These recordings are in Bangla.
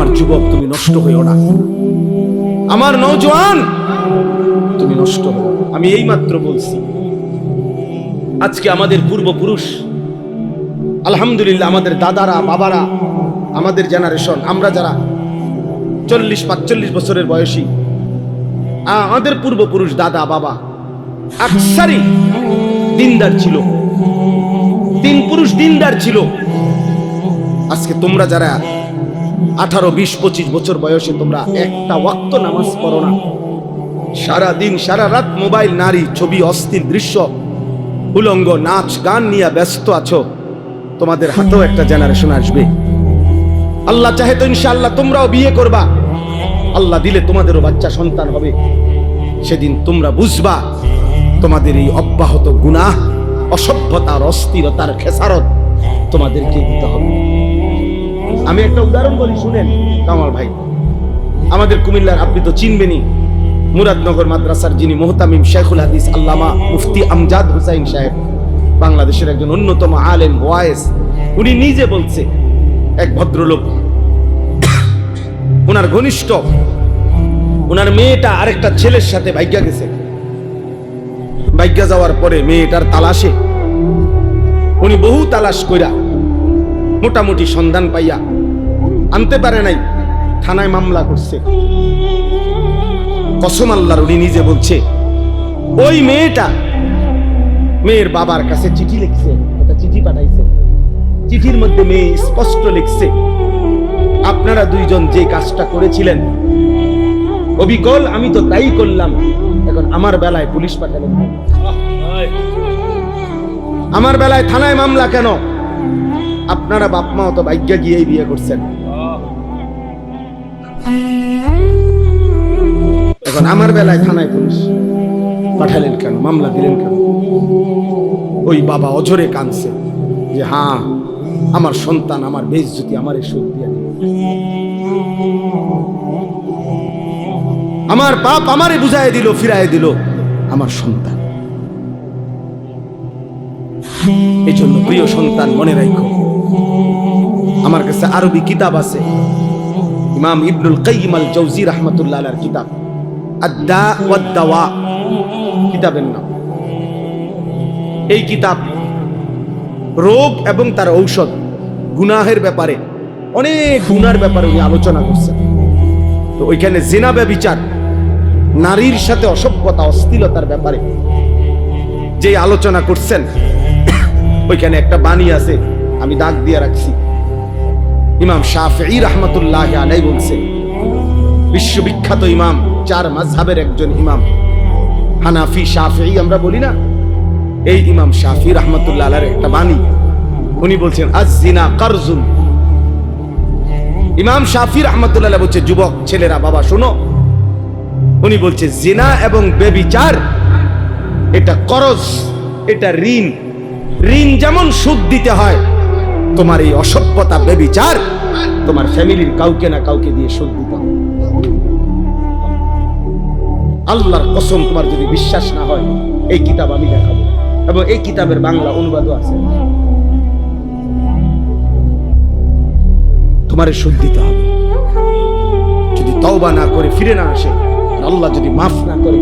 আমার যুবক তুমি নষ্ট হইও না, আমার নওজোয়ান তুমি নষ্ট হও। আমি এই মাত্র বলছি, আজকে আমাদের পূর্বপুরুষ আলহামদুলিল্লাহ, আমাদের দাদারা বাবারা, আমাদের জেনারেশন, আমরা যারা 40-45 বছরের বয়সী, আমাদের পূর্বপুরুষ দাদা বাবা আকসারই দিনদার ছিল, তিন পুরুষ দিনদার ছিল। আজকে তোমরা যারা 18, 20, 25 বছর বয়সে তোমরা একটা ওয়াক্ত নামাজ পড়ো না, সারা দিন সারা রাত মোবাইল, নারী, ছবি, অস্থির দৃশ্য, উলঙ্গ নাচ গান নিয়ে ব্যস্ত আছো, তোমাদের হাতেও একটা জেনারেশন আসবে। আল্লাহ চাহে তো ইনশাআল্লাহ তোমরাও বিয়ে করবা, আল্লাহ দিলে তোমাদেরও বাচ্চা সন্তান হবে। সেদিন তোমরা বুঝবা তোমাদের এই অব্যাহত গুনাহ, অসভ্যতার, অস্থিরতার খেসারত তোমাদেরকে দিতে হবে। আমি একটা উদাহরণ বলি, শুনেন কামাল ভাই। আমাদের কুমিল্লার, আপনি তো চিনবেনই, মুরাদনগর মাদ্রাসার যিনি মুহতামিম শেখুল হাদিস আল্লামা মুফতি আমজাদ হুসাইন সাহেব, বাংলাদেশের একজন অন্যতম আলেম ওয়াইজ, উনি নিজে বলছে, এক ভদ্রলোক, ওনার ঘনিষ্ঠ, ওনার মেয়েটা আরেকটা ছেলের সাথে ভাগ্যা গেছে। ভাগ্যা যাওয়ার পরে মেয়েটার তালাশে উনি বহু তালাশ কইরা মোটামুটি সন্ধান পাইয়া আনতে পারে নাই, থানায় মামলা করছে। কসম আল্লাহর, উনি নিজে বলছে, ওই মেয়েটা মেয়ের বাবার কাছে চিঠি লিখছে, একটা চিঠি পাঠাইছে। চিঠির মধ্যে মেয়ে স্পষ্ট লিখছে, আপনারা দুইজন যে কাজটা করেছিলেন অবিকল, আমি তো তাই করলাম, এখন আমার বেলায় পুলিশ পাঠালেন, আমার বেলায় থানায় মামলা কেন? আপনারা বাপ মা তো ভাগ্যা গিয়েই বিয়ে করছেন, এখন আমার বেলায় থানায় পুলিশ পাঠালেন কেন, মামলা দিলেন কেন? ওই বাবা অঝরে কাঁদছে যে হ্যাঁ, আমার সন্তান, আমার বেইজ্জতি আমার এই সুখ দিয়ে দিল, আমার বাপ আমারে বুঝাই দিল, ফিরাই দিল আমার সন্তান। এই জন্য প্রিয় সন্তান, মনে রাখো, আমার কাছে আরবি কিতাব আছে, ইমাম ইবনুল কাইয়িম আল জাওজি রাহমাতুল্লাহ আলাইহির কিতাব আদ-দা ওয়াদ-দাওয়া কিতাবের নাম। এই কিতাব রোগ এবং তার ঔষধ, গুনাহের ব্যাপারে, অনেক গুনার ব্যাপারে উনি আলোচনা করছেন। তো ওইখানে জিনা, ব্যভিচার, নারীর সাথে অসভ্যতা, অশ্লীলতার ব্যাপারে যে আলোচনা করছেন, ওইখানে একটা বাণী আছে, আমি দাগ দিয়ে রাখছি। ইমাম শাফিঈ রাহমাতুল্লাহ আলাইহি বলছে, বিশ্ববিখ্যাত ইমাম, 4 মাযহাবের একজন ইমাম, হানাফি শাফিঈ আমরা বলি না, এই ইমাম শাফিঈ রাহমাতুল্লাহ আলাইহির একটা বাণী, উনি বলছেন আয-জিনা কারজুন। ইমাম শাফিঈ রাহমাতুল্লাহ আলাইহি বলছে, যুবক ছেলেরা বাবা শোনো, উনি বলছে জিনা এবং ব্যভিচার এটা করজ, এটা ঋণ। ঋণ যেমন সুদ দিতে হয়, তোমার এই অসভ্যতা, ব্যভিচার তোমার ফ্যামিলির কাউকে না কাউকে দিয়ে সুদ দিতে হবে। আল্লাহর কসম, তোমার যদি বিশ্বাস না হয়, এই কিতাব আমি দেখাবো, এবং এই কিতাবের বাংলা অনুবাদও আছে। তোমার সুদ দিতে হবে, যদি তওবা না করে ফিরে না আসে, আল্লাহ যদি মাফ না করে,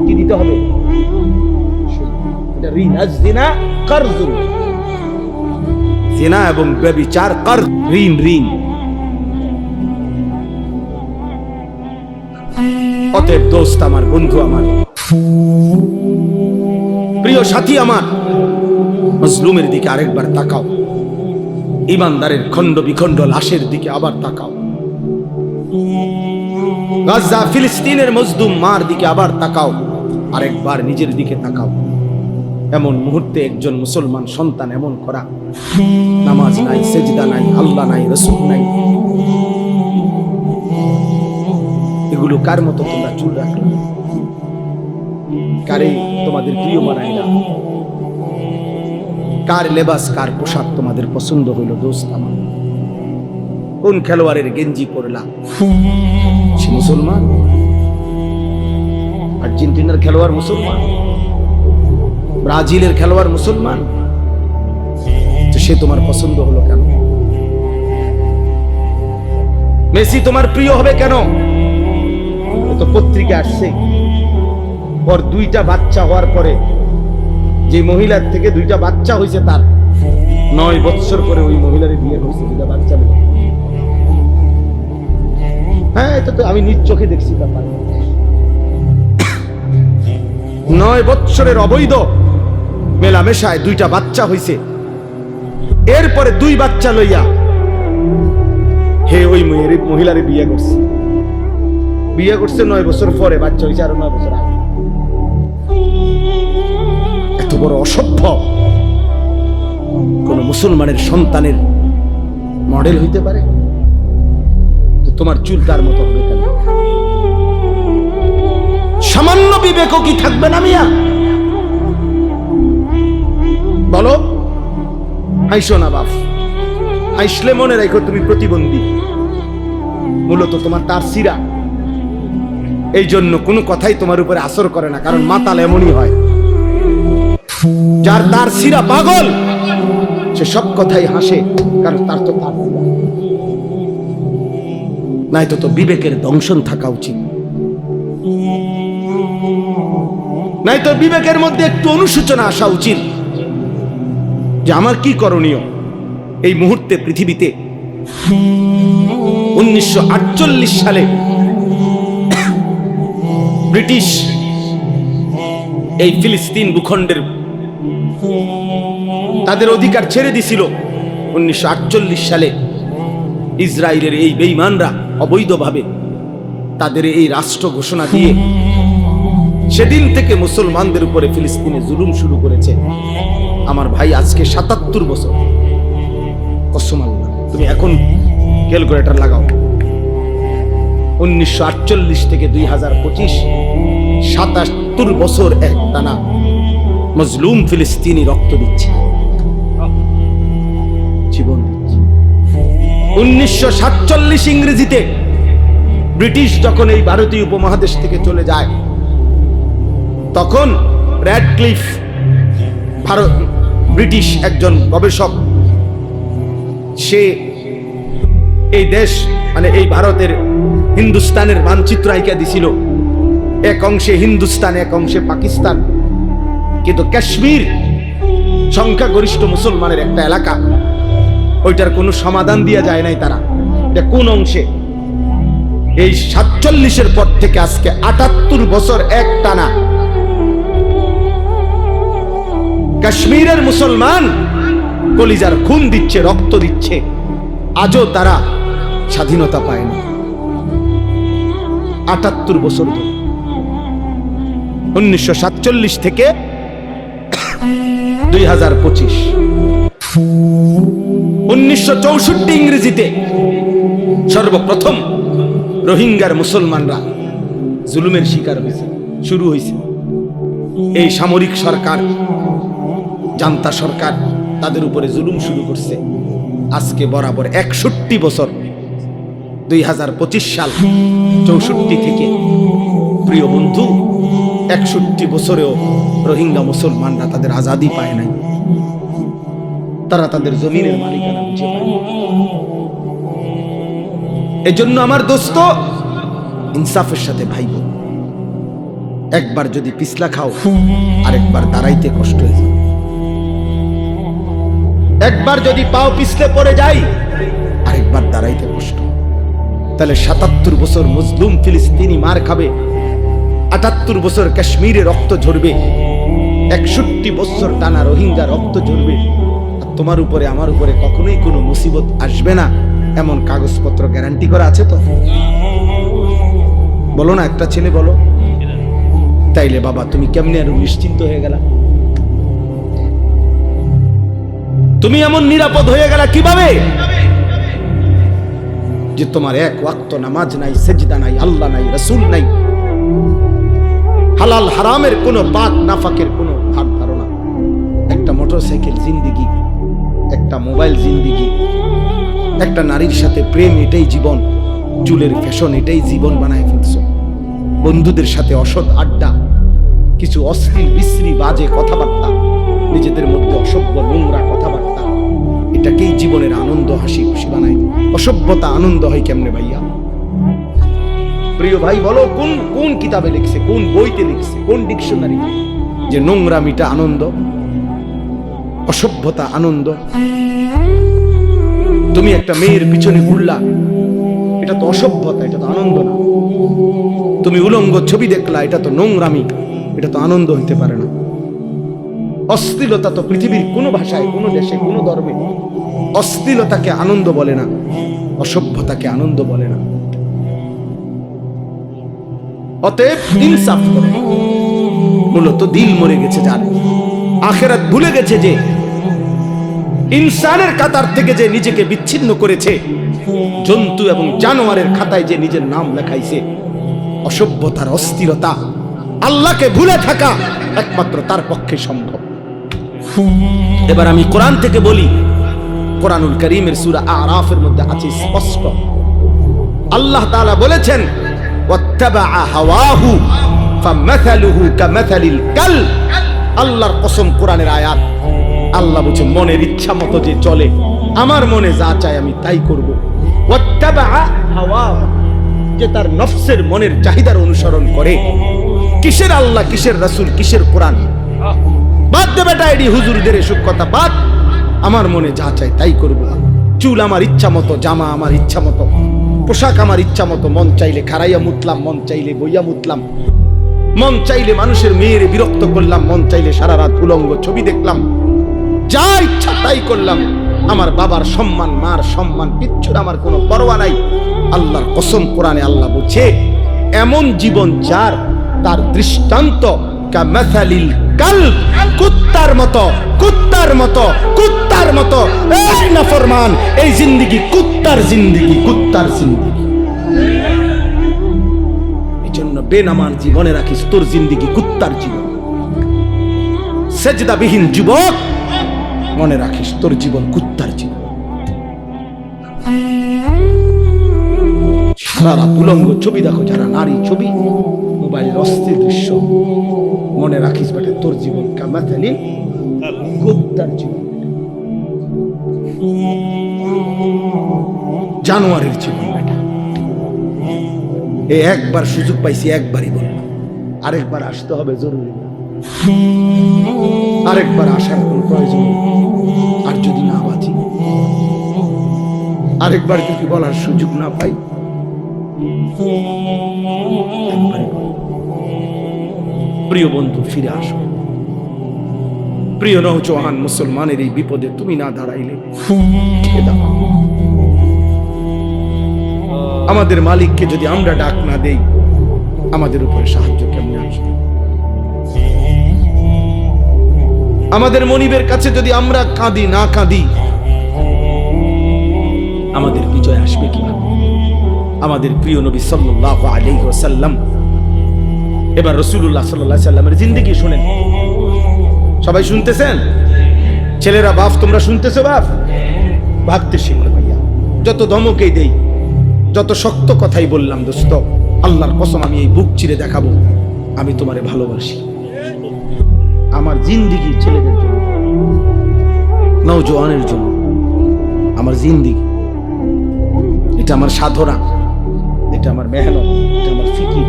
কি দিতে হবে? এটা ঋণ। আয-জিনা কারজুন, জিনা এবং ব্যভিচার কারজ, ঋণ, ঋণ। অতএব দোস্ত আমার, বন্ধু আমার, প্রিয় সাথী আমার, মজলুমের দিকে আরেকবার তাকাও, ইমানদারের খণ্ড বিখণ্ড লাশের দিকে আবার তাকাও, গাজা ফিলিস্তিনের মজলুম মার দিকে আবার তাকাও, আরেকবার নিজের দিকে তাকাও। এমন মুহূর্তে একজন মুসলমান সন্তান এমন করা, নামাজ নাই, সেজদা নাই, আল্লাহ নাই, রাসূল নাই, এগুলো কার মতো তোমরা চুল রাখলে? কারে তোমাদের প্রিয় মানাইলা? কার লেবাস, কার পোশাক তোমাদের পছন্দ হইল? দোস্ত আমার, কোন খেলোয়াড়ের গেঞ্জি পরলা? সে মুসলমান? আর্জেন্টিনার খেলোয়াড় মুসলমান, ব্রাজিলের খেলোয়াড় মুসলমান, তো সে তোমার পছন্দ হলো কেন? মেসি তোমার প্রিয় হবে কেন? তো পত্রিকা আসছে ওর 2টা বাচ্চা হওয়ার পরে, যে মহিলার থেকে 2টা বাচ্চা হয়েছে, তার 9 বছর পরে ওই মহিলার বিয়ে করছে 2টা বাচ্চা নিয়ে। হ্যাঁ, এটা তো আমি নিজ চোখে দেখছি ব্যাপার। 9 বছরের অবৈধ মেলামেশায় 2টা বাচ্চা হয়েছে। এরপরে 2 বাচ্চা লইয়া হে ওই মহিলারে বিয়ে করছে। 9 বছর পরে বাচ্চা হয়েছে, আরো 9 বছর আগে। এত বড় অসভ্য কোন মুসলমানের সন্তানের মডেল হইতে পারে? তো তোমার চুল তার মতো হবে কেন? সামান্য বিবেকও কি থাকবে না মিয়া? বলো। হাইসো না বাপ, হাইসলে মনে রাখো তুমি প্রতিবন্ধী, মূলত তোমার তার সিরা। এই জন্য কোনো কথাই তোমার উপরে আসর করে না, কারণ মাতাল এমনই হয়। যার তার সিরা পাগল, সে সব কথাই হাসে, কারণ তার তো তার সিরা নাই। তো বিবেকের দংশন থাকা উচিত, নাই তো বিবেকের মধ্যে একটু অনুশোচনা আসা উচিত যে আমার কি করণীয় এই মুহূর্তে পৃথিবীতে। 1948 সালে ব্রিটিশ এই ফিলিস্তিন ভূখণ্ডের তাদের অধিকার ছেড়ে দিছিল। 1948 সালে ইসরায়েলের এই বেঈমানরা অবৈধভাবে তাদের এই রাষ্ট্র ঘোষণা দিয়ে সেদিন থেকে মুসলমানদের উপরে ফিলিস্তিনে জুলুম শুরু করেছে। আমার ভাই, আজকে 77 বছর। কসম আল্লাহ, তুমি এখন ক্যালকুলেটর লাগাও। 1948 থেকে 2025, 77 বছর একটানা মজলুম ফিলিস্তিনি রক্ত দিচ্ছে, জীবন দিচ্ছে। 1947 ইংরেজিতে ব্রিটিশ যখন এই ভারতীয় উপমহাদেশ থেকে চলে যায়, তখন র্যাডক্লিফ, ব্রিটিশ একজন গবেষক, সে এই দেশ মানে এই ভারতের হিন্দুস্তানের মানচিত্র আঁকা দিছিল। এক অংশে হিন্দুস্তান, এক অংশে পাকিস্তান, কিন্তু কাশ্মীর সংখ্যাগরিষ্ঠ মুসলমানের একটা এলাকা, ওইটার কোনো সমাধান দিয়া যায় নাই তারা, এটা কোন অংশে। এই 47-এর পর থেকে আজকে 78 বছর এক টানা কাশ্মীরের মুসলমান কলিজার খুন দিচ্ছে, রক্ত দিচ্ছে, আজও তারা স্বাধীনতা পায়নি। 78 বছর ধরে, 1947 থেকে 2025। 1964 ইংরেজিতে সর্বপ্রথম রোহিঙ্গার মুসলমানরা জুলুমের শিকার হয়েছে, শুরু হয়েছে। এই সামরিক সরকার, জান্তা সরকার তাদের উপরে জুলুম শুরু করছে। আজকে বরাবর 61 বছর, 2025 সাল, 64 থেকে। প্রিয় বন্ধু, 61 বছরেও রোহিঙ্গা মুসলমানরা তাদের আজাদি পায় নাই, তারা তাদের জমিনের মালিকানা বুঝে পায়। এজন্য আমার দোস্ত, ইনসাফের সাথে ভাইব। একবার যদি পিছলা খাও, আরেকবার দাঁড়াইতে কষ্ট হয়ে যায়। একবার যদি পাও পিছলে পড়ে যাই, আরেকবার দাঁড়াইতে কষ্ট। তাহলে 77 বছর মুসলিম ফিলিস্তিনি মার খাবে, 78 বছর কাশ্মীরে রক্ত ঝরবে, 61 বছর টানা রোহিঙ্গা রক্ত ঝরবে। আর তোমার উপরে আমার উপরে কখনোই কোনো মুসিবত আসবে না, এমন কাগজপত্র গ্যারান্টি করা আছে তো? বলো না, একটা ছেলে বলো। তাইলে বাবা তুমি কেমনে আরো নিশ্চিন্ত হয়ে গেলা? তুমি এমন নিরাপদ হয়ে গেলা কিভাবে যে তোমার এক ওয়াক্ত নামাজ নাই, সেজদা নাই, আল্লাহ নাই, রাসূল নাই, হালাল হারামের কোনো পাক নাফাকের কোনো ভাব ধারণা, একটা মোটরসাইকেল জিন্দিগি, একটা মোবাইল জিন্দিগি, একটা নারীর সাথে প্রেম, এটাই জীবন, চুলের ফ্যাশন, এটাই জীবন বানায় ফেলছো। বন্ধুদের সাথে অসৎ আড্ডা, কিছু অশ্লীল বিশ্রী বাজে কথাবার্তা, নিজেদের মধ্যে অসভ্য নোংরা কথাবার্তা, এটাকেই জীবনের আনন্দ, হাসি খুশি বানায়। অসভ্যতা আনন্দ হয় কেমনে ভাইয়া? প্রিয় ভাই বলো, কোন কোন কিতাবে লিখছে, কোন বইতে লিখছে, কোন ডিকশনারি যে নোংরামিটা আনন্দ, অসভ্যতা আনন্দ? তুমি একটা মেয়ের পিছনে ঘুরলা, এটা তো অসভ্যতা, এটা তো আনন্দ না। তুমি উলঙ্গ ছবি দেখলা, এটা তো নোংরামি, এটা তো আনন্দ হইতে পারে না। অশ্লীলতা তো পৃথিবীর কোনো ভাষায়, কোনো দেশে, কোনো ধর্মে অশ্লীলতাকে আনন্দ বলে না, অসভ্যতাকে আনন্দ বলে না। অতএব ইনসাফ করে। মূলত দিল মরে গেছে যার, আখিরাত ভুলে গেছে যে, ইনসানের কাতার থেকে যে নিজেকে বিচ্ছিন্ন করেছে, জন্তু এবং জানোয়ারের খাতায় যে নিজের নাম লেখাইছে, অসভ্যতার অস্থিরতা, আল্লাহকে ভুলে থাকা একমাত্র তার পক্ষে সম্ভব। এবার আমি কোরআন থেকে বলি, কোরআনুল কারীমের সূরা আরাফের মধ্যে আছে স্পষ্ট, আল্লাহ তাআলা বলেছেন, ওয়াত্তাবাআ হাওয়াহু ফামাসালুহু কামাসালিল কালব। আল্লাহর কসম, কোরআনের আয়াত। আল্লাহ বলেন, মনের ইচ্ছা মতো যে চলে, আমার মনে যা চায় আমি তাই করব। ওয়াত্তাবাআ হাওয়াহু, যে তার নফসের মনের চাহিদার অনুসরণ করে। কিসের আল্লাহ, কিসের রাসূল, কিসের কোরআন? বাদ দে বেটা, এডি হুজুরদের এসব কথা বাদ। আমার মনে যা চাই তাই করব। চুল আমার ইচ্ছা মতো, জামা আমার ইচ্ছা মতো, পোশাক আমার ইচ্ছা মতো, মন চাইলে খাড়াইয়া মুতলাম, মন চাইলে বইয়া মুতলাম, মন চাইলে মানুষের মেয়েরে বিরক্ত করলাম, মন চাইলে সারা রাত উলঙ্গ ছবি দেখলাম, যা ইচ্ছা তাই করলাম। আমার বাবার সম্মান, মার সম্মান, কিচ্ছুর আমার কোনো পরোয়া নাই। আল্লাহর কসম, কোরআনে আল্লাহ বলছে, এমন জীবন যার, তার দৃষ্টান্ত কামাসালিল কালব, কুত্তার মতো, কুত্তার মতো, কুত্তার মতো। এই নাফরমান, এই জিন্দেগি কুত্তার জিন্দেগি, কুত্তার জিন্দেগি। এজন্য বেনামাজ জীবনে রাখিস, তোর জিন্দেগি কুত্তার জীবন। সেজদাবিহীন যুবক, মনে রাখিস তোর জীবন কুত্তার জীবন। সারা উলঙ্গ ছবি দেখো যারা, নারী ছবি, মোবাইলের অস্থির দৃশ্য, মনে রাখিস বেটা তোর জীবন কামাসালিল কুত্তার জীবন, জানোয়ারের জীবন বেটা। এই একবার সুযোগ পাইছি, একবারই বললাম, আরেকবার আসতে হবে জরুরি না, আরেকবার আসার কোন প্রয়োজন নেই। আর যদি না বাঁচি, আরেকবার যদি বলার সুযোগ না পাই, প্রিয় বন্ধু ফিরে আসো। প্রিয় নওজোয়ান মুসলমানের এই বিপদে তুমি না দাঁড়াইলে আমাদের মালিককে যদি আমরা ডাক না দেই, আমাদের উপরে সাহায্য কেমনে আসবে? আমাদের মনিবের কাছে যদি আমরা কাঁদি না কাঁদি, আমাদের বিজয় আসবে কিভাবে? আমাদের প্রিয় নবী সাল্লাল্লাহু আলাইহি ওয়াসাল্লাম, এবার রাসূলুল্লাহ সাল্লাল্লাহু আলাইহি ওয়াসাল্লামের জিন্দেগি শুনেন। সবাই শুনতেছেন? ছেলেরা, বাপ তোমরা শুনতেছো? বাপ ভাবতে শিখো ভাইয়া। যত ধমকেই দেই, যত শক্ত কথাই বললাম, দোস্ত, আল্লাহর কসম আমি এই বুক চিরে দেখাবো আমি তোমারে ভালোবাসি। আমার জিন্দেগি ছেলেদের জন্য, নওজোয়ানের জন্য, আমার জিন্দেগি, এটা আমার সাধনা, এটা আমার মেহনত, এটা আমার ফিকির,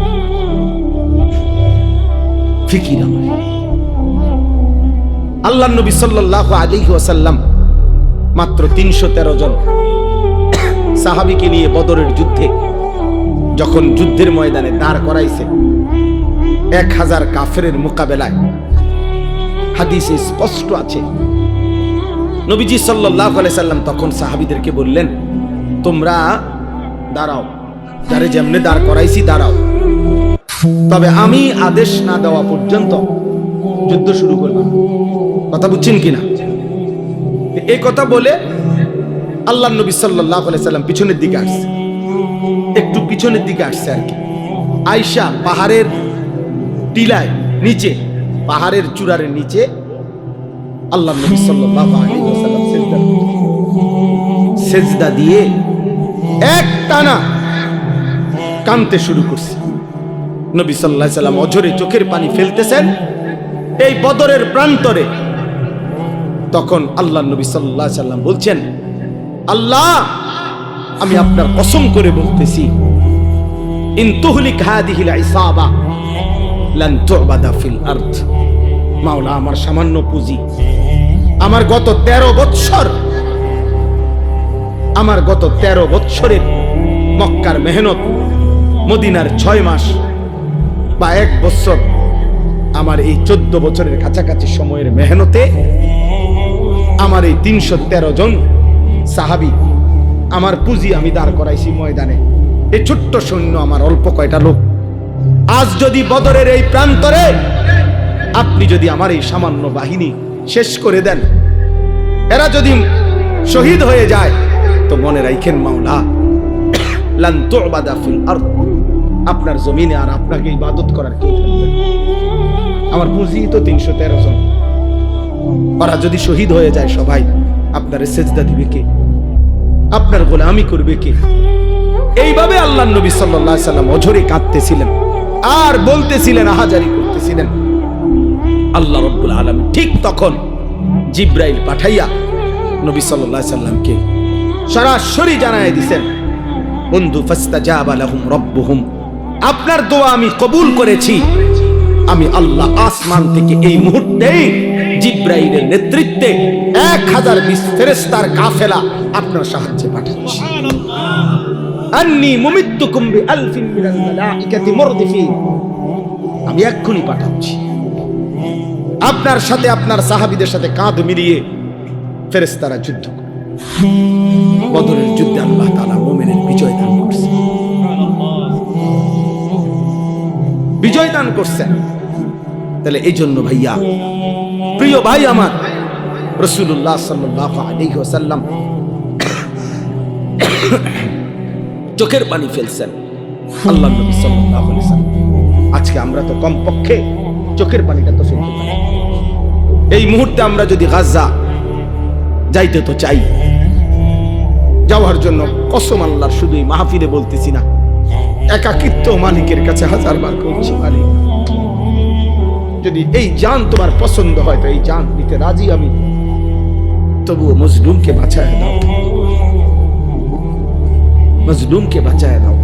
ফিকির আমার। আল্লাহর নবী সাল্লাল্লাহু আলাইহি ওয়াসাল্লাম মাত্র 313 জন সাহাবীকে নিয়ে বদরের যুদ্ধে যখন যুদ্ধের ময়দানে দাঁড় করাইছে, 1000 কাফেরের মোকাবেলায়, হাদিসে স্পষ্ট আছে, নবীজি সাল্লাল্লাহু আলাইহি সাল্লাম তখন সাহাবীদেরকে বললেন, তোমরা দাঁড়াও, যারে যেমনে দাঁড় করাইছি দাঁড়াও, তবে আমি আদেশ না দেওয়া পর্যন্ত যুদ্ধ শুরু করব না। কথা বুঝছেন কিনা? এই কথা বলে আল্লাহর নবী সাল্লাল্লাহু আলাইহি সাল্লাম পিছনের দিকে আসছে, একটু পিছনের দিকে আসছে আর কি। আয়েশা পাহাড়ের টিলায় নিচে, পাহাড়ের চূড়ার নিচে আল্লাহর নবী সাল্লাল্লাহু আলাইহি ওয়াসাল্লাম সেজদা দিয়ে এক টানা কাঁদতে শুরু করছে। নবী সাল্লাল্লাহু আলাইহি সাল্লাম অঝরে চোখের পানি ফেলতেছেন এই বদরের প্রান্তরে। তখন আল্লাহর নবী সাল্লাল্লাহু আলাইহি সাল্লাম বলছেন, আল্লাহ, আমি আপনার কসম করে বলতেছি, ইন তুহলিক হাদিহিল ইসাবা লান তুবাদা ফিল আরদ। মাওলা, আমার সামান্য পুঁজি, আমার গত 13 বৎসর, আমার গত 13 বৎসরের মক্কার মেহনত, মদিনার 6 মাস বা 1 বছর, আমার এই 14 বছরের কাছাকাছি সময়ের মেহনতে আমার এই 313 জন সাহাবী, আমার পুঁজি আমি দাঁড় করাইছি ময়দানে। এই ছোট্ট সৈন্য আমার অল্প কয়টা লোক। আজ যদি বদরের এই প্রান্তরে আপনি যদি আমার এই সামান্য বাহিনী শেষ করে দেন, এরা যদি শহীদ হয়ে যায়, তো মনে রাখেন মাওলা, লান তুবাদা ফিল আরদ, আপনার জমিনে আর আপনাকে ইবাদত করার কেউ থাকবে না। আমার পুঁজি তো 313 জন, ওরা যদি শহীদ হয়ে যায় সবাই, আপনারে সেজদা দিবে কে? আপনার গোলামি করবে কে? এইভাবে আল্লাহর নবী সাল্লাল্লাহু আলাইহি সাল্লাম অঝরে কাঁদতেছিলেন আর বলতেছিলেন, আহাজারি করতেছিলেন। আল্লাহ রাব্বুল আলামিন ঠিক তখন জিবরাইল পাঠাইয়া নবী সাল্লাল্লাহু আলাইহি সাল্লামকে সরাসরি জানায় দিয়েছেন, বন্ধু, ফাস্তাজাবা লাহুম রাব্বুহুম, আপনার দোয়া আমি কবুল করেছি। আমি আল্লাহ আসমান থেকে এই মুহূর্তেই জিবরাইলের নেতৃত্বে 1020 ফেরেশতার কাফেলা আপনার সাহায্যে পাঠাচ্ছি। আন্নী মুমিত্তুকুম বিআলফিন মিনাল মালাইকাতি মুরদিফিন, আমি এক্ষুনি পাঠাচ্ছি। আপনার সাথে আপনার সাহাবীদের সাথে কাঁধ মিলিয়ে ফেরেশতারা যুদ্ধ করে বদরের যুদ্ধে আল্লাহ তাআলা মুমিনের বিজয় দান করছেন, বিজয় দান করছেন। তাহলে এই জন্য ভাইয়া, প্রিয় ভাই আমার, রাসূলুল্লাহ সাল্লাল্লাহু আলাইহি ওয়াসাল্লাম চোখের পানি ফেলছেন আল্লাহর নবী সাল্লাল্লাহু আলাইহি ওয়াসাল্লাম। আজকে আমরা তো কমপক্ষে চোখের পানিটা তো ফেলতে পারি। এই মুহূর্তে আমরা যদি গাজা যাইতে তো চাই, যাওয়ার জন্য কসম আল্লাহর, শুধু এই মাহফিলে বলতেছি না, একাকিত্ব মালিকের কাছে 1000 বার করছি, মালিক যদি এই জান তোমার পছন্দ হয় তো এই জান দিতে রাজি আমি, তবুও মজলুমকে বাঁচায় দাও, মজলুমকে বাঁচায় দাও।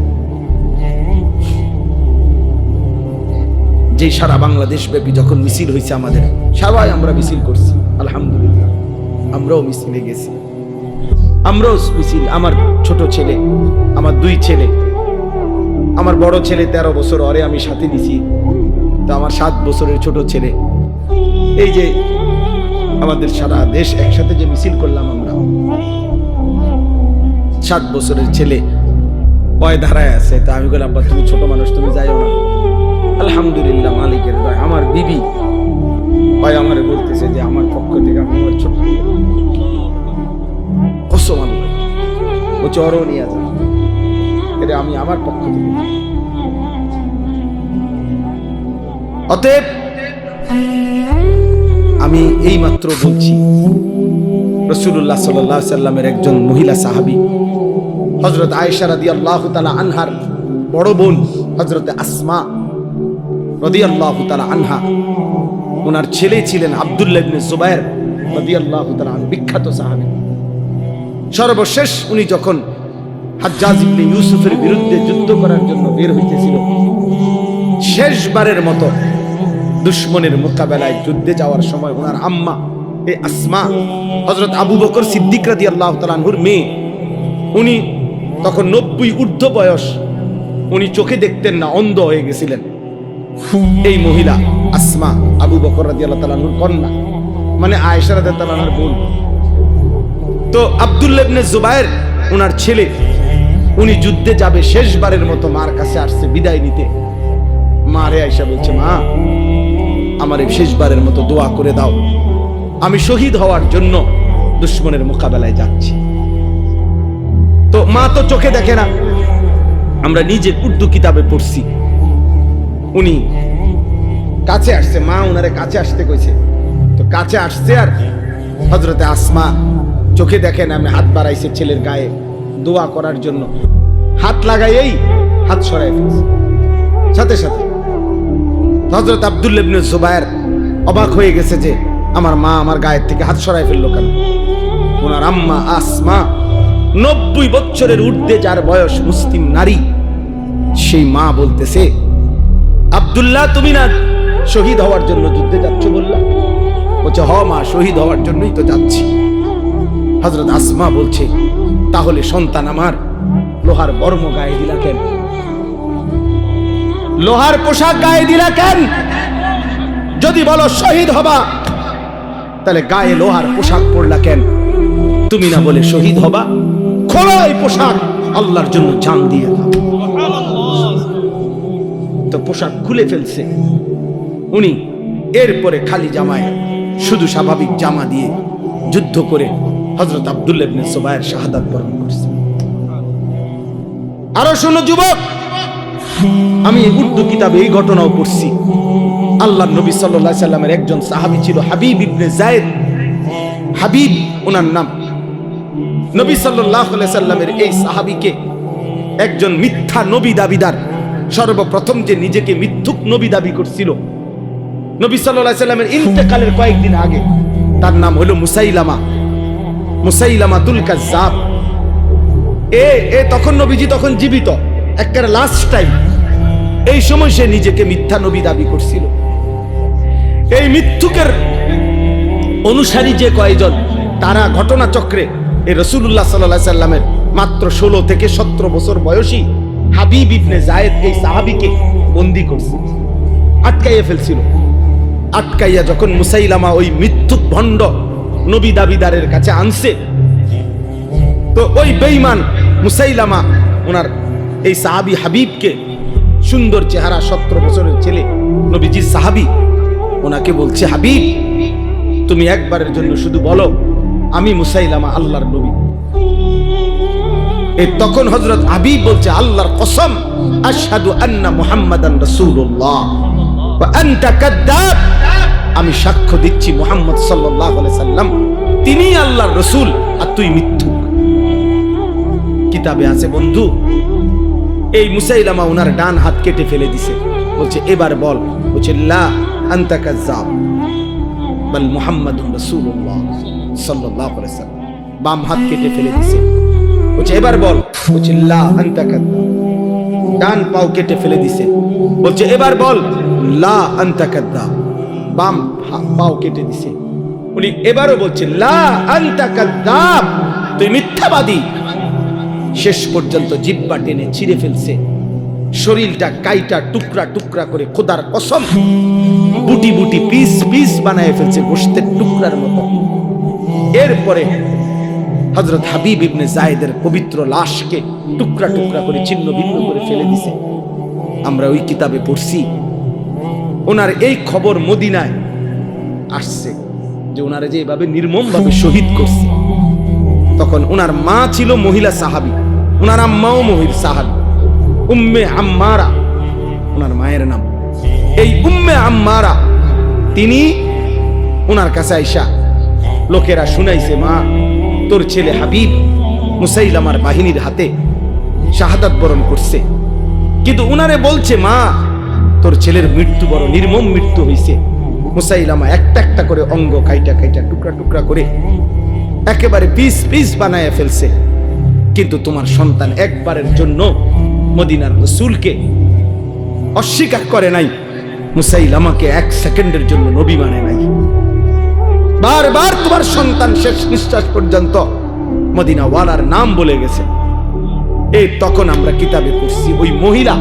যে সারা বাংলাদেশ ব্যাপী যখন মিছিল হয়েছে আমাদের, সবাই আমরা মিছিল করছি, আলহামদুলিল্লাহ, আমরাও মিছিলে গেছি, আমরাও মিছিল। আমার ছোট ছেলে, আমার 2 ছেলে, আমার বড় ছেলে 13 বছর, ওরে আমি সাথে দিছি, তো আমার 7 বছরের ছোট ছেলে, এই যে আমাদের সারা দেশ একসাথে যে মিছিল করলাম আমরা, 7 বছরের ছেলে ওই ধারায় আছে। তা আমি বললাম, আব্বা তুমি ছোট মানুষ, তুমি যাইও না। আলহামদুলিল্লাহ, মালিকের দয়া, আমার বিবি ওই আমারে বলতেছে যে আমার পক্ষ থেকে আমি আমার ছোট কসম আল্লাহ, ও চরও নিয়ে যাবে, এটা আমি আমার পক্ষ থেকে। অতএব আমি এই মাত্র বলছি, রাসূলুল্লাহ সাল্লাল্লাহু আলাইহি সাল্লামের একজন মহিলা সাহাবী হযরত আয়েশা রাদিয়াল্লাহু তাআলা আনহার বড় বোন হযরত আসমা রাদিয়াল্লাহু তাআলা আনহা, ওনার ছেলে ছিলেন আব্দুল্লাহ ইবনে জুবায়ের রাদিয়াল্লাহু তাআলা আনহু, বিখ্যাত সাহাবী। সর্বশেষ উনি যখন হাজ্জাজ ইবনে ইউসুফের বিরুদ্ধে যুদ্ধ করার জন্য বের হইতেছিল, শেষবারের মতো দুশমনের মোকাবেলায় যুদ্ধে যাওয়ার সময় ওনার আম্মা এই আসমা হযরত আবু বকর সিদ্দিক রাদিয়াল্লাহু তাআলা আনহুর মেয়ে, উনি তখন 90 ঊর্ধ্ব বয়স, উনি চোখে দেখতেন না, অন্ধ হয়ে গেছিলেন। এই মহিলা আসমা আবু বকর রাদিয়াল্লাহু তাআলা আনহুর কন্যা, মানে আয়েশা রাদিয়াল্লাহু তাআলা আনহার বোন। তো আব্দুল্লাহ ইবনে জুবায়ের ওনার ছেলে, উনি যুদ্ধে যাবে, শেষবারের মতো মার কাছে আসছে বিদায় নিতে। মারে আয়েশা বলছে, মা আমার এই শেষবারের মতো দোয়া করে দাও, আমি শহীদ হওয়ার জন্য দুশমনের মোকাবেলায় যাচ্ছি। তো মা তো চোখে দেখে না, আমরা নিজে উর্দু কিতাবে পড়ছি। উনি কাছে আসছে, মা ওনারে কাছে আসতে কইছে, তো কাছে আসছে, আর হযরতে আসমা চোখে দেখেন আমি হাত বাড়াইছে ছেলের গায়ে দোয়া করার জন্য, হাত লাগাইয়েই হাত সরাই ফেলছে। সাথে সাথে হযরত আব্দুল্লাহ ইবনে জুবায়ের অবাক হয়ে গেছে যে আমার মা আমার গায়ের থেকে হাত সরাই ফেললো কেন। ওনার আম্মা আসমা 90 বছরের ঊর্ধ্বে যার বয়স, মুসলিম নারী, সেই মা বলতেছে, আব্দুল্লাহ তুমি না শহীদ হওয়ার জন্য যুদ্ধে যাচ্ছ বললা? বলছে, হ মা, শহীদ হওয়ার জন্যই তো যাচ্ছি। হযরত আসমা বলছে, তাহলে সন্তান আমার লোহার বর্ম গায়ে দিলা কেন? লোহার পোশাক গায়ে দিলা কেন? যদি বলো শহীদ হবা, তাহলে গায়ে লোহার পোশাক পরলা কেন? তুমি না বলে শহীদ হবা, খোলো এই পোশাক, আল্লাহর জন্য জান দিয়ে দাও। তো পোশাক খুলে ফেলছে উনি। এরপরে খালি জামায়, শুধু স্বাভাবিক জামা দিয়ে যুদ্ধ করে হযরত আব্দুল্লাহ ইবনে সুবাইর শাহাদাত বরণ করছে। আরো শোনো যুবক, আমি উর্দু কিতাবে এই ঘটনাও পড়ছি। আল্লাহর নবী সাল্লাল্লাহু আলাইহি সাল্লামের একজন সাহাবী ছিল হাবিব ইবনে যায়েদ, হাবিব ওনার নাম। নবী সাল্লাল্লাহু আলাইহি সাল্লামের এই সাহাবীকে একজন মিথ্যা নবী দাবিদার, সর্বপ্রথম যে নিজেকে মিথ্যুক নবী দাবি করছিল নবী সাল্লাল্লাহু আলাইহি সাল্লামের ইন্তেকালের কয়েকদিন আগে, তার নাম হলো মুসাইলামা, মুসাইলামাতুল কাজ্জাব। তখন নবীজি তখন জীবিত, একেবারে লাস্ট টাইম। এই সময় সে নিজেকে মিথ্যা নবী দাবি করছিল। এই মিথ্যুকের অনুসারী যে কয়েকজন, তারা ঘটনাচক্রে এই রাসূলুল্লাহ সাল্লাল্লাহু আলাইহি সাল্লামের মাত্র 16 থেকে 17 বছর বয়সী হাবিব ইবনে যায়েদ এই সাহাবীকে বন্দী করছে, আটকাইয়া ফেলছিল। আটকাইয়া যখন মুসাইলামা ওই মিথ্যুক ভণ্ড নবী দাবিদারের কাছে আনছে, তো ওই বেঈমান মুসাইলামা ওনার এই সাহাবী হাবিবকে, সুন্দর চেহারা, 17 বছরের ছেলে, নবীজির সাহাবী, ওনাকে বলছে, হাবিব তুমি একবারের জন্য শুধু বলো আমি মুসাইলামা আল্লাহর নবী। তখন হযরত হাবিব বলছে, আল্লাহর কসম, আশহাদু আন্না মুহাম্মাদান রাসূলুল্লাহ ওয়া আনতা কাদ্দাব, আমি সাক্ষ্য দিচ্ছি মুহাম্মদ সাল্লাল্লাহু আলাইহি সাল্লাম তিনি আল্লাহর রাসূল আর তুই মিথ্যুক। কিতাবে আছে বন্ধু, এই মুসাইলামা ওনার ডান হাত কেটে ফেলে দিছে। বলছে, এবার বল। বলছে, লা আনতা কাজ্জাব বাল মুহাম্মাদুর রাসূলুল্লাহ সাল্লাল্লাহু আলাইহি সাল্লাম। বাম হাত কেটে ফেলে দিছে। বলছে, এবার বল। বলছে, লা আনতা কাদ্দাব। ডান পাও কেটে ফেলে দিছে। বলছে, এবার বল। লা আনতা কাদ্দাব। বাম পাও কেটে দিছে। উনি এবারও বলছে, লা আনতা কাদ্দাব, তুই মিথ্যাবাদী। শেষ পর্যন্ত জিহ্বা টেনে ছিঁড়ে ফেলছে, শরীরটা কাইটা টুকরা টুকরা করে, খোদার কসম বুটি বুটি পিস পিস বানায় ফেলছে, গোশতের টুকরার মতো। এরপরে হযরত হাবিব ইবনে যায়েদের পবিত্র লাশকে টুকরা টুকরা করে ছিন্ন ভিন্ন করে ফেলে দিছে। আমরা ওই কিতাবে পড়ছি, ওনার এই খবর মদিনায় আসছে যে ওনারে যে এভাবে নির্মমভাবে শহীদ করছে। তখন ওনার মা ছিল মহিলা সাহাবী, ওনার আম্মাও মহিলা সাহাবী, উম্মে আম্মারা ওনার মায়ের নাম। এই উম্মে আম্মারা তিনি ওনার কাছে আইসা লোকেরা শুনাইছে, মা তোর ছেলে হাবিব মুসাইলামার বাহিনীর হাতে শাহাদাত বরণ করছে। কিন্তু উনারে বলছে, মা তোর ছেলের মৃত্যু বড় নির্মম মৃত্যু হইছে। মুসাইলামা একটা একটা করে অঙ্গ কাইটা কাইটা টুকরা টুকরা করে একেবারে পিস পিস বানায় ফেলছে। কিন্তু তোমার সন্তান একবারের জন্য মদিনার রাসূলকে অস্বীকার করে নাই, মুসাইলামাকে 1 সেকেন্ডের জন্য নবী মানে নাই। বারবার তোমার সন্তান শেষ নিঃশ্বাস পর্যন্ত মদিনা ওয়ালার নাম বলে গেছে। এই তখন আমরা কিতাবে পড়ছি, ওই মহিলা,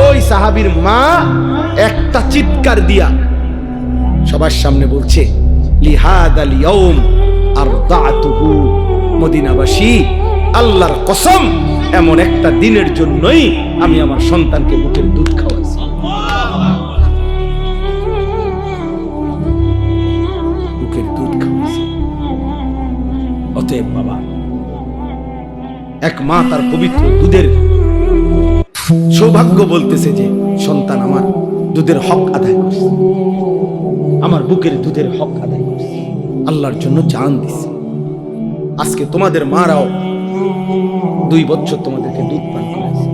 ওই সাহাবীর মা একটা চিৎকার দিয়া সবার সামনে বলছে, লিহাদাল ইয়াউম আরদাতুহু, মদিনাবাসী আল্লাহর কসম এমন একটা দিনের জন্যই আমি আমার সন্তানকে বুকের দুধ খাওয়াইছি। বুকের দুধ খাওয়াইছি। অতএব বাবা, এক মা তার পবিত্র দুধের সৌভাগ্য বলতেছে যে সন্তান আমার দুধের হক আদায় করছে, আমার বুকের দুধের হক আদায় করছে, আল্লাহর জন্য জান দিছে। আজকে তোমাদের মারাও 2 বছর তোমাদেরকে দুধ পান করেছে,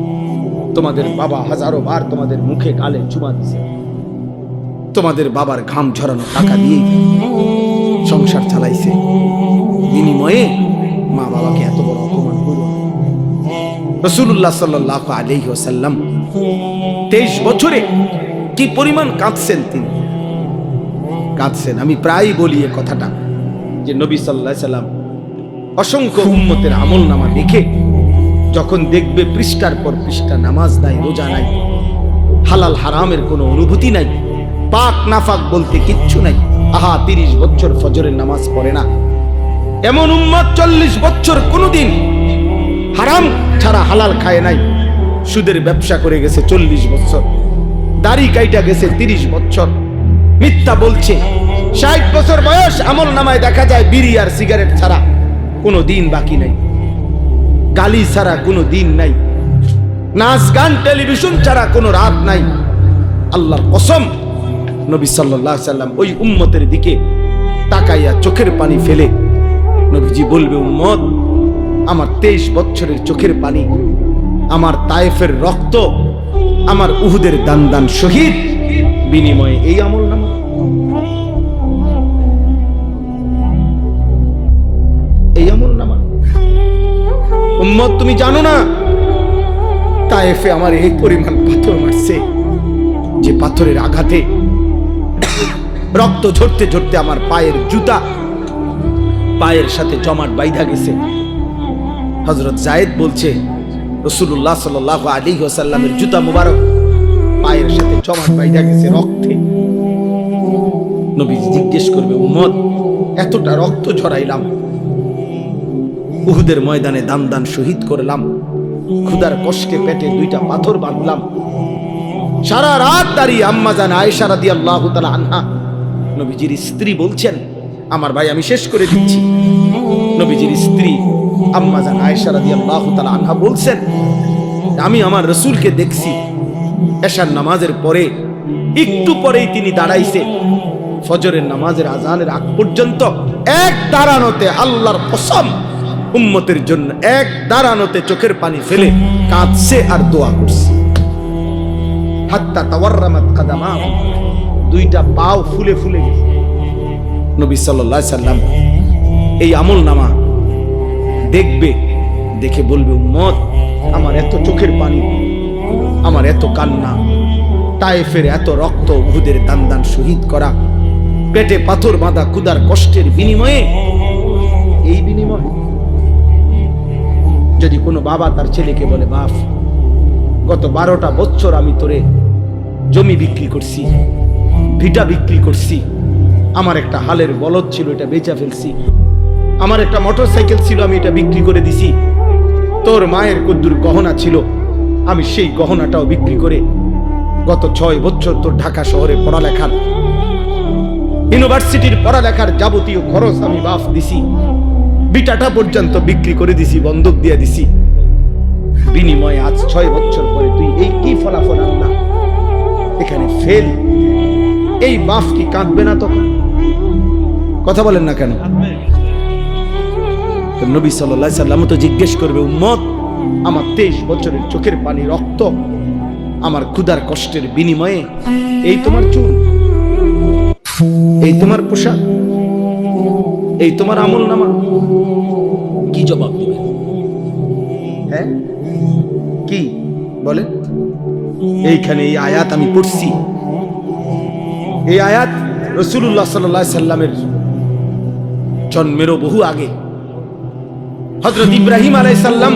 তোমাদের বাবা হাজারো বার তোমাদের মুখে গালে চুমা দিছে, তোমাদের বাবার ঘাম ঝরানো টাকা দিয়ে সংসার চালাইছে। বিনিময়ে মা বাবাকে এত বড় অপমান করো। রাসূলুল্লাহ সাল্লাল্লাহু আলাইহি ওয়াসাল্লাম 23 বছরে কি পরিমাণ কাঁদছেন তিনি, কাঁদছেন। আমি প্রায় বলি এই কথাটা যে নবী সাল্লাল্লাহু আলাইহি সাল্লাম অসংখ্য উম্মতের আমলনামা দেখে যখন দেখবে পৃষ্ঠার পর পৃষ্ঠা নামাজ নাই, রোজা নাই, হালাল হারামের কোনো অনুভূতি নাই, পাক নাফাক বলতে কিচ্ছু নাই, 30 বছর ফজরের নামাজ পড়ে না এমন উম্মত 40 বছর কোনোদিন হারাম ছাড়া হালাল খায় নাই, সুদের ব্যবসা করে গেছে 40 বছর, দাড়ি কাইটা গেছে 30 বছর, মিথ্যা বলছে 60 বছর বয়স, আমল নামায় দেখা যায় বিড়ি আর সিগারেট ছাড়া কোনো দিন বাকি নাই, গালি ছাড়া কোনো দিন নাই, নাচ গান টেলিভিশন ছাড়া কোনো রাত নাই। আল্লাহর কসম, নবী সাল্লাল্লাহু আলাইহি সাল্লাম ওই উম্মতের দিকে তাকাইয়া চোখের পানি ফেলে নবীজি বলবে, উম্মত আমার 23 বছরের চোখের পানি, আমার তায়েফের রক্ত, আমার উহুদের দান দান শহীদ বিনিময়ে এই আমলনামা। এই আমলনামা উম্মত তুমি জানো না, তায়েফে আমার এই পরিমাণ পাথর মারছে যে পাথরের আঘাতে রক্ত ঝরতে ঝরতে আমার পায়ের জুতা পায়ের সাথে জমাট বাইধা গেছে। হযরত যায়েদ বলছে রাসূলুল্লাহ সাল্লাল্লাহু আলাইহি ওয়াসাল্লামের জুতা মুবারক পায়ের সাথে জমাট বাইধা গেছে রক্তে। নবী জিজ্ঞেস করবে, উম্মত এতটা রক্ত ঝরাইলাম, উহুদের ময়দানে দান দান শহীদ করলাম, ক্ষুধার কষ্টে পেটে 2টা পাথর বাঁধলাম, সারা রাত দাঁড়িয়ে আম্মা জান আয়েশা রাদিয়াল্লাহু তাআলা আনহা নবীজির স্ত্রী বলছেন, আমার ভাই আমি শেষ করে দিচ্ছি, নবীজির স্ত্রী আম্মা জান আয়েশা রাদিয়াল্লাহু তাআলা আনহা বলছেন, আমি আমার রাসূলকে দেখছি এশার নামাজের পরে একটু পরেই তিনি দাঁড়াইছে, ফজরের নামাজের আজানের আগ পর্যন্ত এক দাঁড়ানোতে, আল্লাহর কসম উম্মতের জন্য এক দাঁড়ানোতে চোখের পানি ফেলে কাঁদছে আর দোয়া করছে। হাত্তা তাওয়াররামাত কাদামাহু, 2টা পাও ফুলে ফুলে গেছে। নবী সাল্লাল্লাহু আলাইহি সাল্লাম এই আমলনামা দেখবে, দেখে বলবে, উম্মত আমার এত চোখের পানি, আমার এত কান্না, তায়েফের এত রক্ত, উহুদের দান দান শহীদ করা, পেটে পাথর বাঁধা, ক্ষুধার কষ্টের বিনিময়ে, এই বিনিময়ে যদি কোনো বাবা তার ছেলেকে বলে, বাপ গত 12টা বছর আমি তোরে জমি বিক্রি করছি, ভিটা বিক্রি করছি, আমার একটা হালের বলদ ছিল এটা বেচা ফেলছি, আমার একটা মোটরসাইকেল ছিল আমি এটা বিক্রি করে দিছি, তোর মায়ের কদ্দুর গহনা ছিল আমি সেই গহনাটাও বিক্রি করে গত 6 বছর তোর ঢাকা শহরে পড়ালেখার, ইউনিভার্সিটির পড়ালেখার যাবতীয় খরচ আমি বাপ দিছি, বিটাটা পর্যন্ত বিক্রি করে দিছি, বন্ধক দিয়ে দিছি, বিনিময়ে আজ 6 বছর পরে তুই এই কি ফলাফল আনলা, এখানে ফেল। এই বাপ কি কাঁদবে না তখন? কথা বলেন না কেন? তো নবী সাল্লাল্লাহু আলাইহি সাল্লাম তো জিজ্ঞেস করবে, উম্মত আমার 23 বছরের চোখের পানি, রক্ত, আমার ক্ষুধার কষ্টের বিনিময়ে এই তোমার চুল, এই তোমার পোশাক, এই তোমার আমলনামা, কি জবাব দিবেন? হ্যাঁ কি বলে? এইখানে এই আয়াত আমি পড়ছি, এই আয়াত রাসূলুল্লাহ সাল্লাল্লাহু আলাইহি সাল্লামের জন্মেরও বহু আগে হযরত ইব্রাহিম আলাইহিস সালাম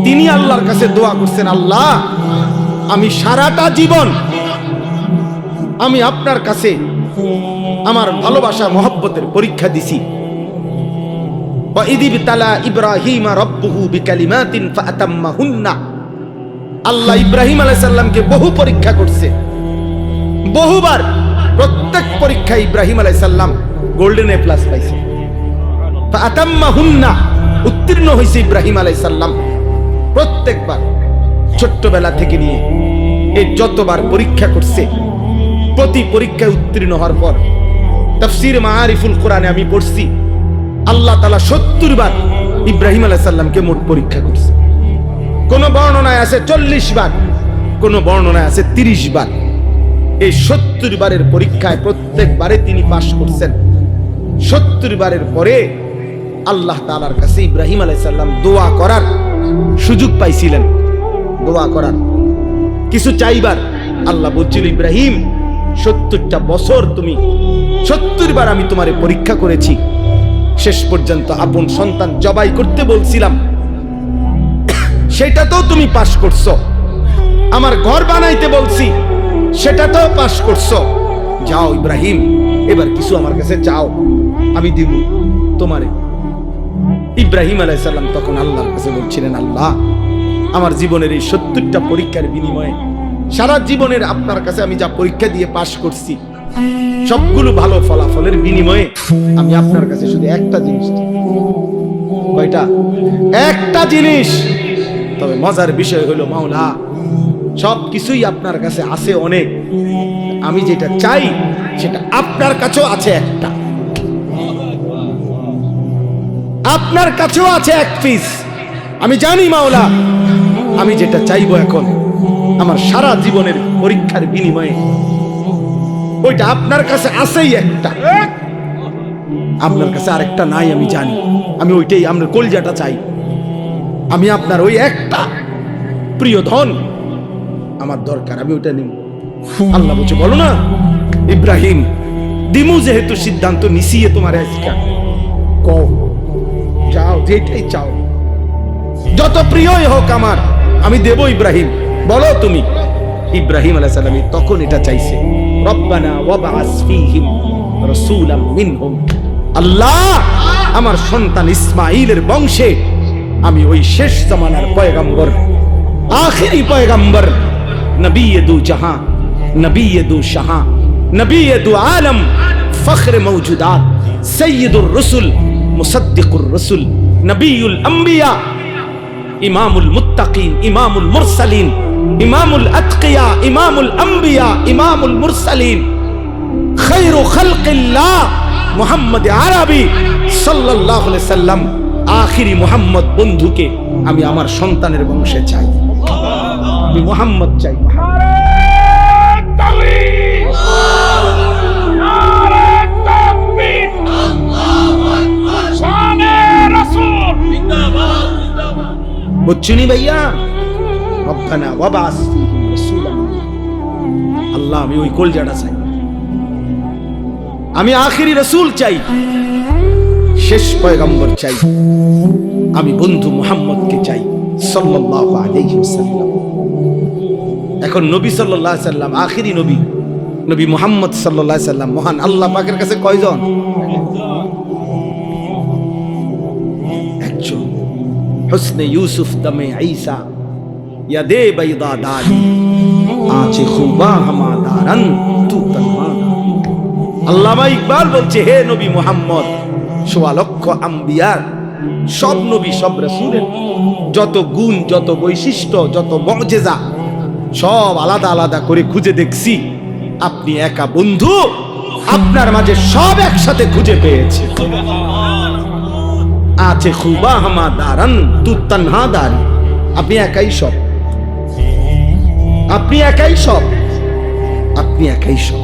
তিনি আল্লাহর কাছে দোয়া করছেন, আল্লাহ আমি সারাটা জীবন আমি আপনার কাছে আমার ভালোবাসা মহব্বতের পরীক্ষা দিছি। ওয়া ইযিব তালা ইব্রাহিম রাব্বুহু বিকালিমাতিন ফাআতাম্মাহুন্না, আল্লাহ ইব্রাহিম আলাইহিস সালামকে বহু পরীক্ষা করছে, বহুবার, প্রত্যেক পরীক্ষায় ইব্রাহিম আলাইহিস সালাম গোল্ডেন এ প্লাস পাইছে, ফাআতাম্মাহুন্না উত্তীর্ণ হইছে ইব্রাহিম আলাইহিস সালাম প্রত্যেকবার, ছোট্টবেলা থেকে নিয়ে এই যতবার পরীক্ষা করছে, প্রতি পরীক্ষায় উত্তীর্ণ হওয়ার পর তাফসীর মাআরিফুল কোরআনে আমি পড়ছি আল্লাহ তাআলা 70 বার ইব্রাহিম আলাইহিস সালামকে মোট পরীক্ষা করছে। কোন বর্ণনায় আছে 40 বার, কোন বর্ণনায় আছে 30 বার। এই 70 বারের পরীক্ষায় প্রত্যেকবারে তিনি পাশ করছেন। 70 বারের পরে আল্লাহ তাআলার কাছে ইব্রাহিম আলাইহিস সালাম দোয়া করার সুযোগ পাইছিলেন দোয়া করার, কিছু চাইবার। আল্লাহ বলছিল, ইব্রাহিম 70টা বছর তুমি 70 বার আমি তোমারে পরীক্ষা করেছি, শেষ পর্যন্ত আপন সন্তান জবাই করতে বলছিলাম, সেটা তো তুমি পাশ করছো। আমার ঘর বানাইতে বলছি, সেটা তো পাশ করছো। যাও ইব্রাহিম, এবার কিছু আমার কাছে চাও, আমি দিব তোমারে। ইব্রাহিম আলাইহিস সালাম তখন আল্লাহর কাছে বলছিলেন, আল্লাহ, আমার জীবনের এই 70টা পরীক্ষার বিনিময়ে সারা জীবনের আপনার কাছে আমি যা পরীক্ষা দিয়ে পাশ করছি, সবগুলো ভালো ফলাফলের বিনিময়ে আমি আপনার কাছে শুধু একটা জিনিস। কয়টা? একটা জিনিস। তবে মজার বিষয় হলো মাওলা, সব কিছুই আপনার কাছে আছে অনেক, আমি যেটা চাই সেটা আপনার কাছেও আছে একটা, আপনার কাছেও আছে এক পিস। আমি জানি মাওলা, আমি যেটা চাইবো এখন আমার সারা জীবনের পরীক্ষার বিনিময়ে, ওইটা আপনার কাছে আছেই একটা, আপনার কাছে আরেকটা নাই, আমি জানি। আমি ওইটাই, আপনার কলজাটা চাই। আমি আপনার ওই একটা প্রিয় ধন আমার দরকার, আমি ওইটা নিব। আল্লাহ বলছে, বলো না ইব্রাহিম, দিমু যেহেতু সিদ্ধান্ত নিছিয়ে তোমার আজকে, কও, যাও, যেটাই চাও, যত প্রিয়ই হোক আমার, আমি দেব ইব্রাহিম, বলো তুমি। ইব্রাহিম আলাইহিস সালাম তখন এটা চাইছে, রব্বানা ওয়াবআস ফীহিম রাসূলাম মিনহুম, আল্লাহ, আমার সন্তান ইসমাঈলের বংশে আমি ওই শেষ জামানার পয়গম্বর, আখেরি পয়গম্বর, নবী দু জাহান, নবী দু শাহা, নবী দু আলম, ফখর মওজুদাত, সৈয়দুর রসুল, মুসাদ্দিকুর রসুল, নবীউল আম্বিয়া, ইমামুল মুত্তাকিন, ইমামুল মুরসালিন, ইমামুল আতকিয়া, ইমামুল আম্বিয়া, ইমামুল মুরসালিন, খায়রু খালকিল্লাহ মুহাম্মদ আরবি সাল্লাল্লাহু আলাইহি সাল্লাম, আখিরি মুহাম্মদ বন্ধুকে আমি আমার সন্তানের বংশে চাই। আমি মুহাম্মদ চাই। বুঝছুনি ভাইয়া? রব্বানা ওয়াবআস ফীহিম রাসূলান, আল্লাহ, আমি ওই কলজাটা চাই, আমি আখিরি রাসূল চাই, শেষ পয়গম্বর চাই, আমি বন্ধু মুহাম্মদকে চাই সাল্লাল্লাহু আলাইহি ওয়াসাল্লাম। এখন নবী সাল্লাল্লাহু আলাইহি ওয়াসাল্লাম আখিরি নবী, নবী মুহাম্মদ সাল্লাল্লাহু আলাইহি ওয়াসাল্লাম মহান আল্লাহ পাকের কাছে কয়জন? একজন। হুসনে ইউসুফ দমে ঈসা, ইয়াদে বাইদা দারি, আঁচে খুবা হামাদারান তু তন্মাদা। আল্লামা ইকবাল বলছে, হে নবী মুহাম্মদ, ১৬ লক্ষ আম্বিয়ার, সব নবী, সব রাসূলের যত গুণ, যত বৈশিষ্ট্য, যত মুআজিজা, সব আলাদা আলাদা করে খুঁজে দেখছি, আপনি একা বন্ধু, আপনার মাঝে সব একসাথে খুঁজে পেয়েছে। আছে খুবা হামাদারান তু তনহা দারি, আপনি একাই সব, আপনি একাই সব, আপনি একাই সব।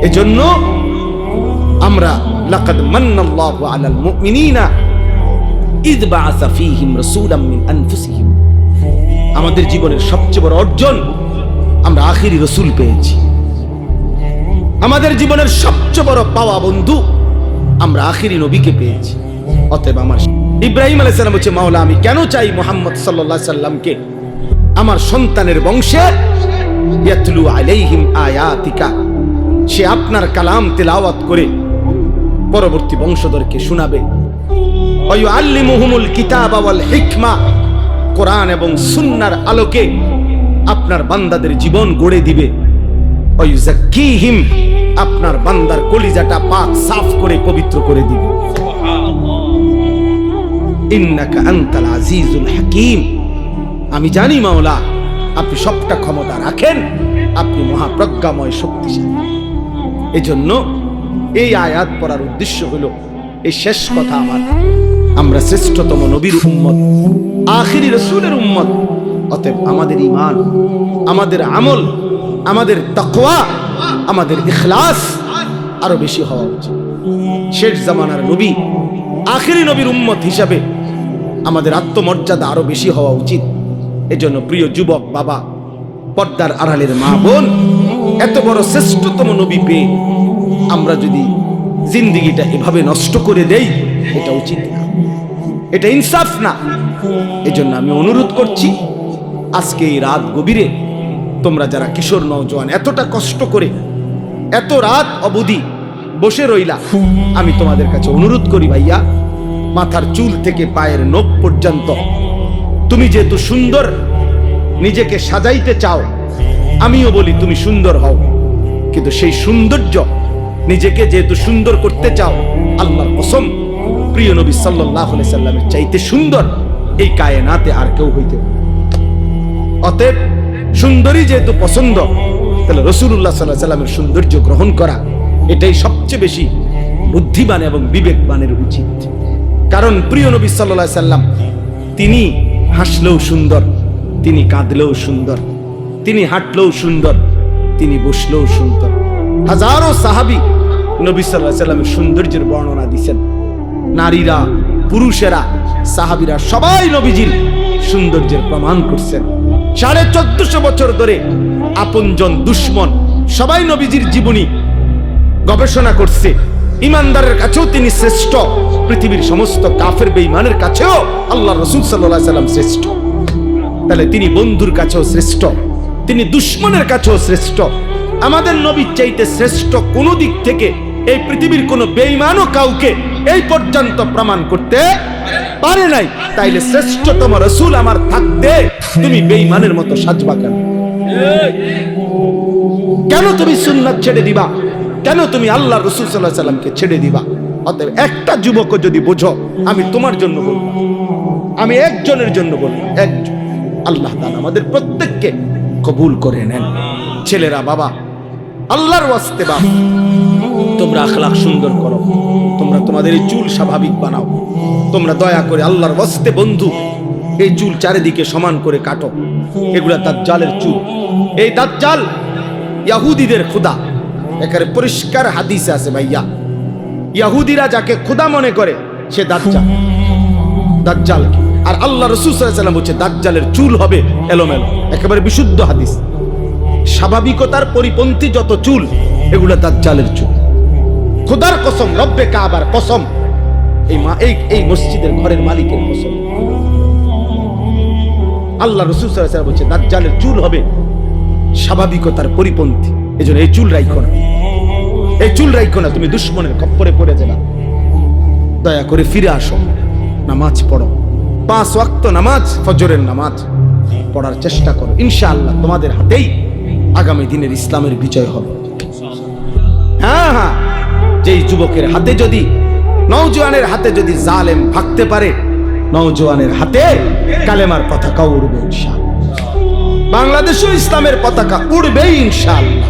এজন্য আমরা লাকাদ মান্নাল্লাহু আলাল মুমিনিনা ইয বাআসা ফীহিম রাসূলাম মিন আনফুসিহিম, আমাদের জীবনের সবচেয়ে বড় অর্জন, আমরা আখিরি রাসূল পেয়েছি। আমাদের জীবনের সবচেয়ে বড় পাওয়া বন্ধু, আমরা আখিরি নবীকে পেয়েছি। অতএব আমার ইব্রাহিম আলাইহিস সালাম বলছে, মাওলা, আমি কেন চাই মুহাম্মদ সাল্লাল্লাহু আলাইহি সাল্লামকে আমার সন্তানের বংশে, ইয়াতলু আলাইহিম আয়াতিকা, সে আপনার কালাম তেলাওয়াত করে পরবর্তী বংশধরকে শোনাবে। ওয়া ইউআল্লিমুহুমুল কিতাবা ওয়াল হিকমা, কোরআন এবং সুন্নাহর আলোকে আপনার বান্দাদের জীবন গড়ে দিবে। ওয়া ইউযাক্কিহিম, আপনার বান্দার কলিজাটা পাক সাফ করে পবিত্র করে দিবে। ইন্নাকা আনতাল আজিজুল হাকীম, আমি জানি মাওলা, আপনি সবটা ক্ষমতা রাখেন, আপনি মহাপ্রজ্ঞাময়, শক্তিশালী। এজন্য এই আয়াত পড়ার উদ্দেশ্য হলো এই শেষ কথা আমার, আমরা শ্রেষ্ঠতম নবীর উম্মত, আখিরি রাসূলের উম্মত। অতএব আমাদের ঈমান, আমাদের আমল, আমাদের তাকওয়া, আমাদের ইখলাস আরো বেশি হওয়া উচিত। শেষ জামানার নবী, আখিরি নবীর উম্মত হিসাবে আমাদের আত্মমর্যাদা আরো বেশি হওয়া উচিত। এজন্য প্রিয় যুবক বাবা, পর্দার আড়ালের মা বোন, এত বড় শ্রেষ্ঠতম নবী পেয়ে আমরা যদি জিন্দিগিটা এভাবে নষ্ট করে দেই, এটা উচিত না, এটা ইনসাফ না। এজন্য আমি অনুরোধ করছি, আজকে এই রাত গভীরে তোমরা যারা কিশোর নওজোয়ান এতটা কষ্ট করে এত রাত অবধি বসে রইলা, আমি তোমাদের কাছে অনুরোধ করি ভাইয়া, মাথার চুল থেকে পায়ের নখ পর্যন্ত তুমি যেহেতু সুন্দর নিজেকে সাজাইতে চাও, আমিও বলি তুমি সুন্দর হও, কিন্তু সেই সৌন্দর্য নিজেকে যেহেতু সুন্দর করতে চাও, আল্লাহর কসম প্রিয় নবী সাল্লাল্লাহু আলাইহি সাল্লামের চাইতে সুন্দর এই কায়নাতে আর কেউ হইতে পারে। অতএব সুন্দরী যেহেতু পছন্দ, তাহলে রাসূলুল্লাহ সাল্লাল্লাহু আলাইহি সাল্লামের সৌন্দর্য গ্রহণ করা এটাই সবচেয়ে বেশি বুদ্ধিমান এবং বিবেকবানের উচিত। কারণ প্রিয় নবী সাল্লাল্লাহু আলাইহি সাল্লাম তিনি হাসলেও সুন্দর, তিনি কাঁদলেও সুন্দর, তিনি হাঁটলেও সুন্দর, তিনি বসলেও সুন্দর। হাজারো সাহাবী নবী সাল্লাল্লাহু আলাইহি সাল্লামের সৌন্দর্যের বর্ণনা দিয়েছেন। নারীরা, পুরুষেরা, সাহাবীরা সবাই নবীজির সৌন্দর্যের প্রমাণ করছেন। 1450 বছর ধরে আপনজন দুশ্মন সবাই নবীজির জীবনী গবেষণা করছে। ইমানদারের কাছেও তিনি শ্রেষ্ঠ, পৃথিবীর সমস্ত কাফের বেঈমানের কাছেও আল্লাহর রাসূল সাল্লাল্লাহু আলাইহি সাল্লাম শ্রেষ্ঠ। তাহলে তিনি বন্ধুর কাছেও শ্রেষ্ঠ, তিনি দুশ্মনের কাছেও শ্রেষ্ঠ। আমাদের নবীর চাইতে শ্রেষ্ঠ কোন দিক থেকে এই পৃথিবীর কোন বেঈমানও কাউকে এই পর্যন্ত প্রমাণ করতে পারে নাই। তাইলে শ্রেষ্ঠতম রাসূল আমার থাকতে তুমি বেঈমানের মতো সাজবা কেন? কেন তুমি সুন্নাত ছেড়ে দিবা? কেন তুমি আল্লাহর রাসূল সাল্লাল্লাহু আলাইহি সাল্লামকে ছেড়ে দিবা? অতএব একটা যুবকও যদি বোঝো, আমি তোমার জন্য বলবো, আমি একজনের জন্য বলবো, একজন। আল্লাহ তাআলা আমাদের প্রত্যেককে কবুল করে নেন। ছেলেরা বাবা, আল্লাহর ওয়াস্তে বাপ, তোমরা আখলাক সুন্দর করো, তোমরা তোমাদের এই চুল স্বাভাবিক বানাও, তোমরা দয়া করে আল্লাহর ওয়াস্তে বন্ধু এই চুল চারিদিকে সমান করে কাটো। এগুলা দাজ্জালের চুল। এই দাজ্জাল ইহুদিদের খোদা, এখানে পরিষ্কার হাদিসে আছে ভাইয়া, ইহুদিরা যাকে খোদা মনে করে সে দাজ্জাল, দাজ্জাল। আর আল্লাহ রাসূল সাল্লাল্লাহু আলাইহি সাল্লাম বলেছে দাজ্জালের চুল হবে এলোমেলো, একেবারে বিশুদ্ধ হাদিস। স্বাভাবিকতার পরিপন্থী যত চুল, এগুলা দাজ্জালের চুল। খোদার কসম, রব্বে কাবার কসম, এই মসজিদের ঘরের মালিকের কসম, আল্লাহ রাসূল সাল্লাল্লাহু আলাইহি সাল্লাম বলেছে দাজ্জালের চুল হবে স্বাভাবিকতার পরিপন্থী। এজন্য এই চুল রাখো না, এই চুল রাখো না, তুমি দুশ্মনের খপ্পরে পড়ে যাবে। দয়া করে ফিরে আসো, নামাজ পড়ো, 5 ওয়াক্ত নামাজ, ফজরের নামাজ পড়ার চেষ্টা করো। ইনশাআল্লাহ তোমাদের হাতেই আগামী দিনের ইসলামের বিজয় হবে। হ্যাঁ হ্যাঁ, যেই যুবকের হাতে যদি, নওজোয়ানের হাতে যদি জালেম ভাগতে পারে, নওজোয়ানের হাতে কালেমার পতাকা উড়বে ইনশাআল্লাহ। বাংলাদেশেও ইসলামের পতাকা উড়বেই ইনশাআল্লাহ।